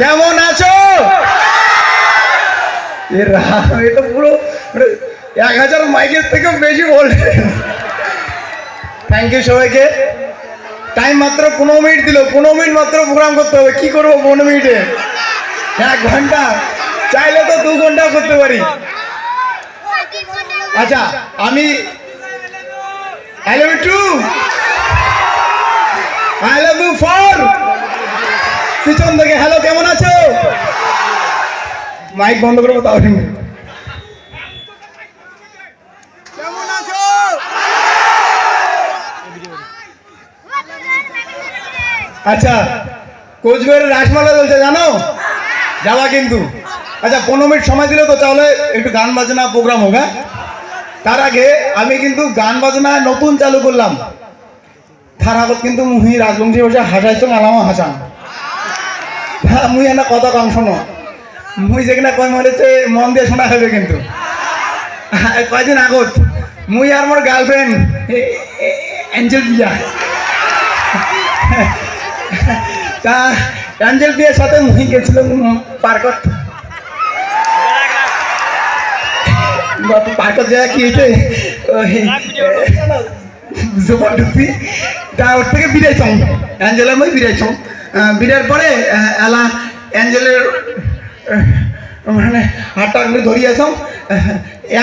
কেমন আছো? এটা পুরো 1000 মাইকের থেকেও বেশি বলছে। থ্যাংক ইউ সবাইকে। টাইম মাত্র 15 মিনিট দিল, 15 মিনিট মাত্র প্রোগ্রাম করতে হবে। কি করবো 15 মিনিটে? 1 ঘন্টা, চাইলে তো 2 ঘন্টাও করতে পারি। আচ্ছা, আমি I love you too, I love you for পিছন থেকে হ্যালো কেমন আছো? মাইক বন্ধ করবো তাও ঠিক। কেমন আছো? আচ্ছা, কোচবিহারের রাসমালা চলছে জানো? যাওয়া কিন্তু। আচ্ছা 15 মিনিট সময় দিলে তো তাহলে একটু গান বাজনা প্রোগ্রাম হোক। হ্যাঁ, তার আগে আমি কিন্তু গান বাজনা নতুন চালু করলাম। তার আগত কিন্তু মুহি রাজবংশী বসে হাসাইছো আলামা হাসান। হ্যাঁ, মুই একটা কথা কম শোনো, মুই যেখানে কয় মরেছে মন দিয়ে শোনা হবে কিন্তু। কয়দিন আগত মুই আর মোর গার্লফ্রেন্ড অ্যাঞ্জেল বিয়া, তা অ্যাঞ্জেল বিয়ের সাথে মুই গেছিলাম পার্কত। পার্কত যায় কি হয়েছে, জবরদস্তি তা ওর থেকে বিদায়ছ অ্যাঞ্জেলা, মই বিদায়ছ। বিদায়ের পরে এলা অ্যাঞ্জেলের মানে হাতটা আমি ধরিয়েছ।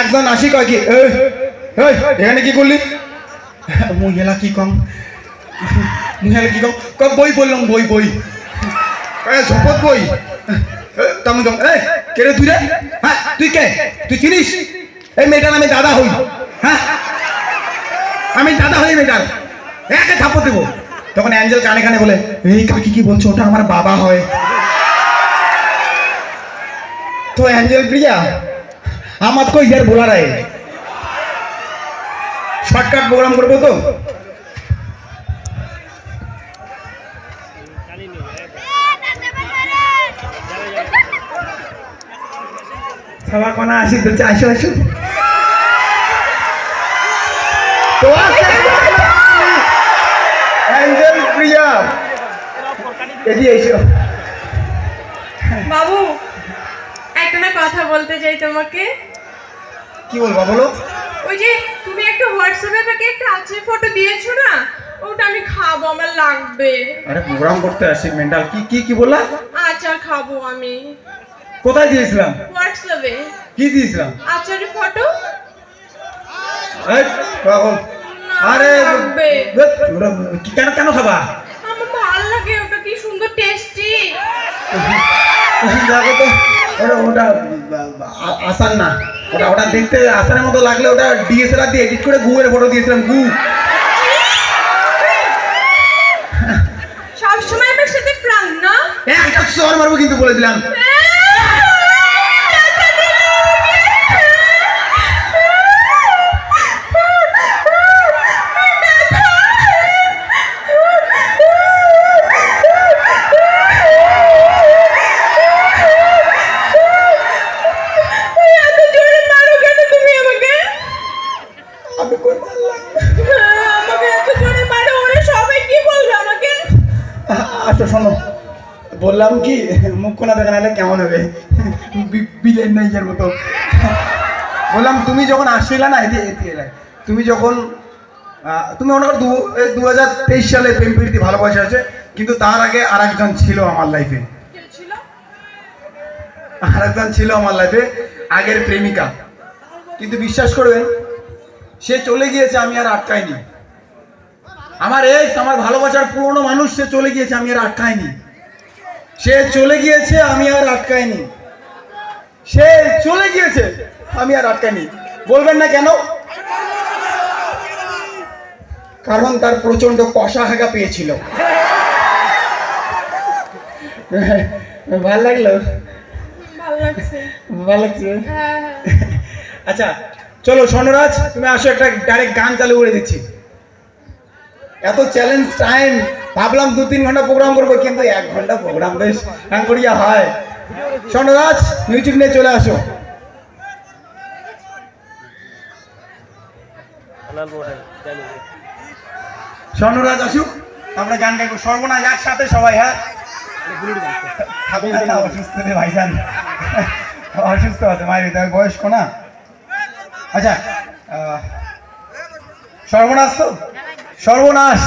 একজন আসি কয় কি এখানে কি করলি? মুই এলা কি কম, মুই এলা কি কম, বই বললাম বই বই শপথ বই। তেমন কে রে তুই রে? হ্যাঁ তুই কে? তুই চিনিস এই মেয়েটার? আমি দাদা হই। হ্যাঁ আমি দাদা হই মেয়েটার, একে থাপ্পড় দেবো। তখন অ্যাঞ্জেল কানে কানে বলে এই কাকি কি বলছো, ওটা আমার বাবা হয়। তো অ্যাঞ্জেল প্রিয়া আমার কই যার বলার আয় শর্টকাট প্রোগ্রাম করবো তো। সবার কোনা আসি তো আসো আসো। তো অ্যাঞ্জেল প্রিয়া এদিকে এসো। বাবু একটা না কথা বলতে চাই তোমাকে। কি বলবা বলো? ওই যে তুমি একটা হোয়াটসঅ্যাপে আমাকে একটা আচার ফটো দিয়েছো না, ওটা আমি খাবো, আমার লাগবে। আরে প্রোগ্রাম করতে আসি মেন্টাল। কি কি কি বললা? আচার খাবো আমি। কোথায় দিয়েছিলাম? হোয়াটসঅ্যাপে। কি দিয়েছিলাম? আচারের ফটো। এই পাগল, আরে লাগবে। কেন কেন খাবা? আমার ভালো লাগে, ওটা কি সুন্দর টেস্টি। দেখো তো ওটা ওটা আসান না, ওটা ওটা দেখতে আসানের মতো লাগলে ওটা ডিএসএলআর দিয়ে এডিট করে গুয়ের ফটো দিয়েছিলাম। গু সবসময় আমার সাথে প্রাণ না। একটা চর মারবো কিন্তু বলে দিলাম। আচ্ছা শোনো, বললাম কি মুখ না দেখা নাহলে কেমন হবে, বিলেন নাই এর মতো। বললাম তুমি যখন আসছিলে না তুমি যখন তুমি মনে করো 2023 সালে প্রেম প্রীতি ভালোবাসা আছে, কিন্তু তার আগে আর একজন ছিল আমার লাইফে। আর একজন ছিল আমার লাইফে, আগের প্রেমিকা। কিন্তু বিশ্বাস করবেন সে চলে গিয়েছে, আমি আর আটকাইনি। আমার আমার ভালোবাসার পুরনো মানুষ সে চলে গিয়েছে, আমি আর আটকাইনি। সে চলে গিয়েছে, আমি আর আটকাইনি। সে চলে গিয়েছে, আমি আর আটকাইনি। বলবেন না কেন? কারণ তার প্রচন্ড কষা হাগা পেয়েছিল। ভাল লাগলো? ভালো লাগছে। ভালো লাগছে। হ্যাঁ। আচ্ছা চলো স্বর্ণরাজ, তুমি আসো, একটা ডাইরেক্ট গান চালু করে দিচ্ছি। এত চ্যালেঞ্জ টাইম ভাবলাম 2-3 ঘন্টা প্রোগ্রাম করবো, কিন্তু 1 ঘন্টা প্রোগ্রাম বেশ গান করিয়া হয়। স্বর্ণরাজ মিউজিক নিয়ে চলে আসো। স্বর্ণরাজ আসুক, আমরা গান গাইবো। সর্বনাশ একসাথে সবাই। হ্যাঁ খাবে না, অসুস্থ রে ভাইজান, অসুস্থ আছে মায়ের তার বয়স্ক না। আচ্ছা সর্বনাশ তো, সর্বনাশ